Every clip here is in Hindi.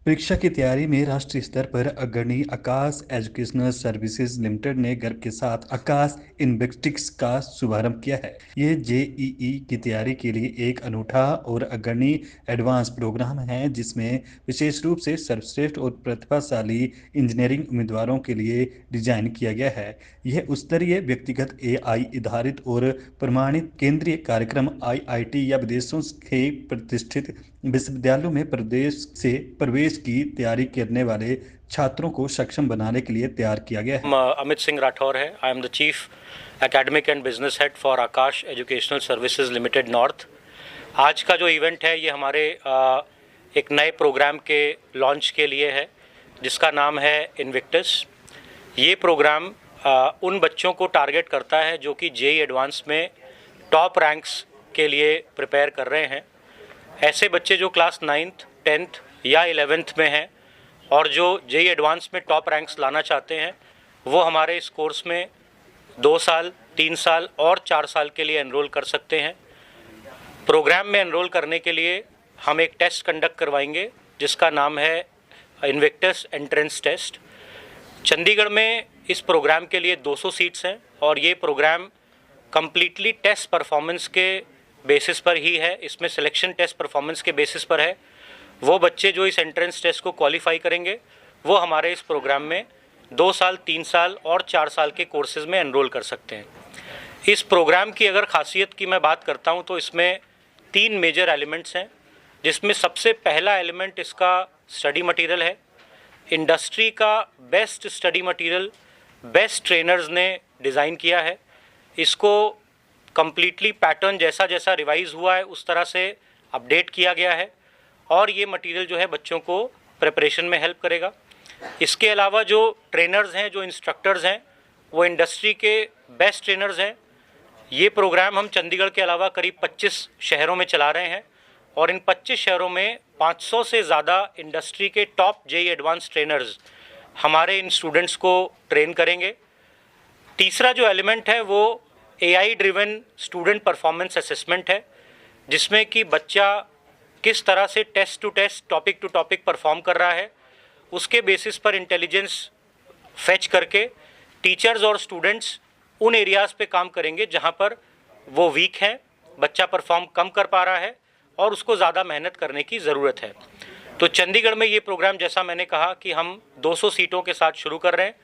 परीक्षा की तैयारी में राष्ट्रीय स्तर पर अग्रणी आकाश एजुकेशनल सर्विसेज लिमिटेड ने गर्व के साथ आकाश इन्वेस्टिक्स का शुभारंभ किया है। ये जेईई की तैयारी के लिए एक अनूठा और अग्रणी एडवांस प्रोग्राम है, जिसमें विशेष रूप से सर्वश्रेष्ठ और प्रतिभाशाली इंजीनियरिंग उम्मीदवारों के लिए डिजाइन किया गया है। यह उच्च स्तरीय व्यक्तिगत एआई आधारित और प्रमाणित केंद्रीय कार्यक्रम आईआईटी या विदेशों के प्रतिष्ठित विश्वविद्यालयों में प्रवेश की तैयारी करने वाले छात्रों को सक्षम बनाने के लिए तैयार किया गया है। अमित सिंह राठौर है। I am the chief academic and business head for Akash educational services limited north. आज का जो इवेंट है ये हमारे एक नए प्रोग्राम के लॉन्च के लिए है, जिसका नाम है इन्विक्टस। ये प्रोग्राम उन बच्चों को टारगेट करता है जो कि जेईई एडवांस में टॉप रैंक्स के लिए प्रिपेयर कर रहे हैं। ऐसे बच्चे जो क्लास 9th, 10th या 11th में हैं और जो जेईई एडवांस में टॉप रैंक्स लाना चाहते हैं, वो हमारे इस कोर्स में 2 साल, 3 साल और 4 साल के लिए एनरोल कर सकते हैं। प्रोग्राम में एनरोल करने के लिए हम एक टेस्ट कंडक्ट करवाएंगे, जिसका नाम है इन्विक्टस एंट्रेंस टेस्ट। चंडीगढ़ में इस प्रोग्राम के लिए 200 सीट्स हैं और ये प्रोग्राम कम्प्लीटली टेस्ट परफॉर्मेंस के बेसिस पर ही है। इसमें सिलेक्शन टेस्ट परफॉर्मेंस के बेसिस पर है। वो बच्चे जो इस एंट्रेंस टेस्ट को क्वालिफाई करेंगे वो हमारे इस प्रोग्राम में 2 साल, 3 साल और 4 साल के कोर्सेज़ में एनरोल कर सकते हैं। इस प्रोग्राम की अगर खासियत की मैं बात करता हूँ तो इसमें 3 मेजर एलिमेंट्स हैं, जिसमें सबसे पहला एलिमेंट इसका स्टडी मटेरियल है। इंडस्ट्री का best study material best trainers ने डिज़ाइन किया है। इसको कम्प्लीटली पैटर्न जैसा जैसा रिवाइज हुआ है उस तरह से अपडेट किया गया है और ये मटेरियल जो है बच्चों को प्रिपरेशन में हेल्प करेगा। इसके अलावा जो ट्रेनर्स हैं, जो इंस्ट्रक्टर्स हैं, वो इंडस्ट्री के बेस्ट ट्रेनर्स हैं। ये प्रोग्राम हम चंडीगढ़ के अलावा करीब 25 शहरों में चला रहे हैं और इन 25 शहरों में 500 से ज़्यादा इंडस्ट्री के टॉप जेईई एडवांस ट्रेनर्स हमारे इन स्टूडेंट्स को ट्रेन करेंगे। तीसरा जो एलिमेंट है वो AI driven student performance assessment है, जिसमें कि बच्चा किस तरह से test to test, topic to topic perform कर रहा है, उसके बेसिस पर इंटेलिजेंस फेच करके टीचर्स और स्टूडेंट्स उन एरियाज़ पे काम करेंगे जहां पर वो वीक हैं, बच्चा परफॉर्म कम कर पा रहा है और उसको ज़्यादा मेहनत करने की ज़रूरत है। तो चंडीगढ़ में ये प्रोग्राम, जैसा मैंने कहा कि हम 200 सीटों के साथ शुरू कर रहे हैं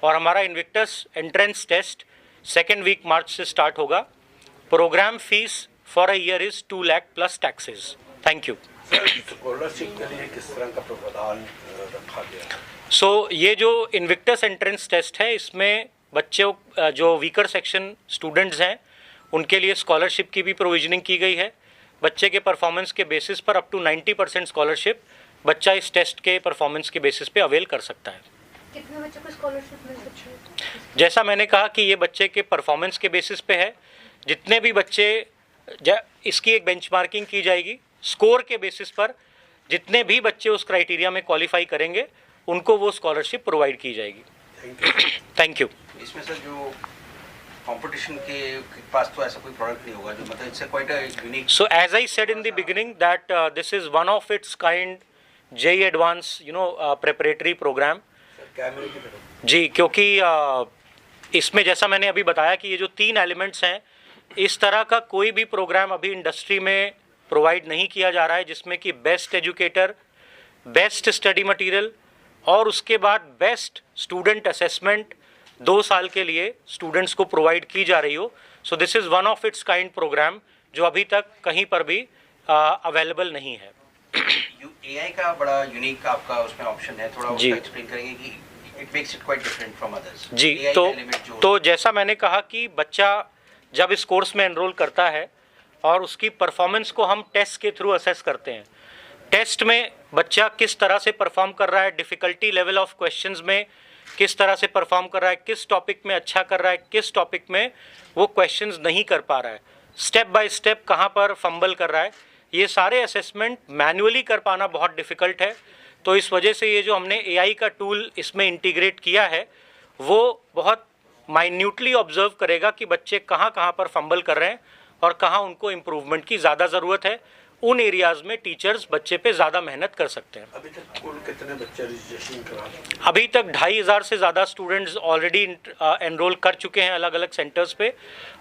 और हमारा Invictus entrance test 2nd week March से स्टार्ट होगा। Programme fees for a year is 2 lakh plus taxes. Thank you. Scholarship के लिए किस तरह का प्रावधान रखा गया? ये जो इन्विक्टस एंट्रेंस टेस्ट है, इसमें बच्चों जो वीकर सेक्शन स्टूडेंट्स हैं उनके लिए स्कॉलरशिप की भी प्रोविजनिंग की गई है। बच्चे के परफॉर्मेंस के बेसिस पर अप टू 90% स्कॉलरशिप बच्चा इस टेस्ट के परफॉर्मेंस के बेसिस पे अवेल कर सकता है। कितने बच्चों को स्कॉलरशिप मिल सकती है? जैसा मैंने कहा कि ये बच्चे के परफॉर्मेंस के बेसिस पे है। जितने भी बच्चे, इसकी एक बेंचमार्किंग की जाएगी स्कोर के बेसिस पर। जितने भी बच्चे उस क्राइटेरिया में क्वालिफाई करेंगे उनको वो स्कॉलरशिप प्रोवाइड की जाएगी। Thank you. इसमें सर जो कंपटीशन के पास तो ऐसा कोई प्रोडक्ट नहीं होगा जो मतलब it's quite a unique. So as I said in the beginning that this is one of its kind JEE Advance preparatory program। कैमरे की तरफ जी, क्योंकि इसमें जैसा मैंने अभी बताया कि ये जो 3 एलिमेंट्स हैं, इस तरह का कोई भी प्रोग्राम अभी इंडस्ट्री में प्रोवाइड नहीं किया जा रहा है, जिसमें कि best educator, best study material और उसके बाद बेस्ट स्टूडेंट असेसमेंट 2 साल के लिए स्टूडेंट्स को प्रोवाइड की जा रही हो। So this is one of its kind programme जो अभी तक कहीं पर भी अवेलेबल नहीं है। एआई का बड़ा यूनिक आपका उसमें ऑप्शन है, थोड़ा जी। उसका एक्सप्लेन करेंगे कि it makes it quite different from others. जी, AI का element तो जैसा मैंने कहा कि बच्चा जब इस कोर्स में एनरोल करता है और उसकी परफॉर्मेंस को हम टेस्ट के थ्रू असेस करते हैं। टेस्ट में बच्चा किस तरह से परफॉर्म कर रहा है, डिफ़िकल्टी लेवल ऑफ क्वेश्चंस में किस तरह से परफॉर्म कर रहा है, किस टॉपिक में अच्छा कर रहा है, किस टॉपिक में वो क्वेश्चंस नहीं कर पा रहा है, स्टेप बाय स्टेप कहाँ पर फंबल कर रहा है, ये सारे असेसमेंट मैन्युअली कर पाना बहुत डिफ़िकल्ट है। तो इस वजह से ये जो हमने एआई का टूल इसमें इंटीग्रेट किया है वो बहुत माइन्यूटली ऑब्जर्व करेगा कि बच्चे कहाँ कहाँ पर फंबल कर रहे हैं और कहाँ उनको इम्प्रूवमेंट की ज़्यादा ज़रूरत है। उन एरियाज़ में टीचर्स बच्चे पे ज़्यादा मेहनत कर सकते हैं। अभी तक कुल कितने बच्चे रजिस्ट्रेशन करा चुके हैं? अभी तक 2500 से ज़्यादा स्टूडेंट्स ऑलरेडी एनरोल कर चुके हैं अलग अलग सेंटर्स पे,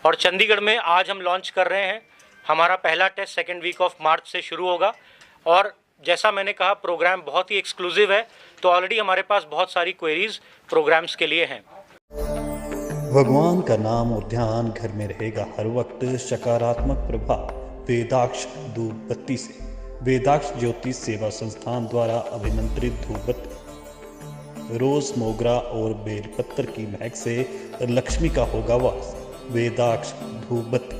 और चंडीगढ़ में आज हम लॉन्च कर रहे हैं। हमारा पहला test second week of March से शुरू होगा, और जैसा मैंने कहा प्रोग्राम बहुत ही एक्सक्लूसिव है, तो ऑलरेडी हमारे पास बहुत सारी क्वेरीज प्रोग्राम्स के लिए हैं। भगवान का नाम और ध्यान घर में रहेगा हर वक्त, सकारात्मक प्रभाव वेदाक्ष धूप बत्ती से। वेदाक्ष ज्योति सेवा संस्थान द्वारा अभिमंत्रित धूप बत्ती रोज, मोगरा और बेलपत्र की महक से लक्ष्मी का होगा वास। वेदाक्ष धूप बत्ती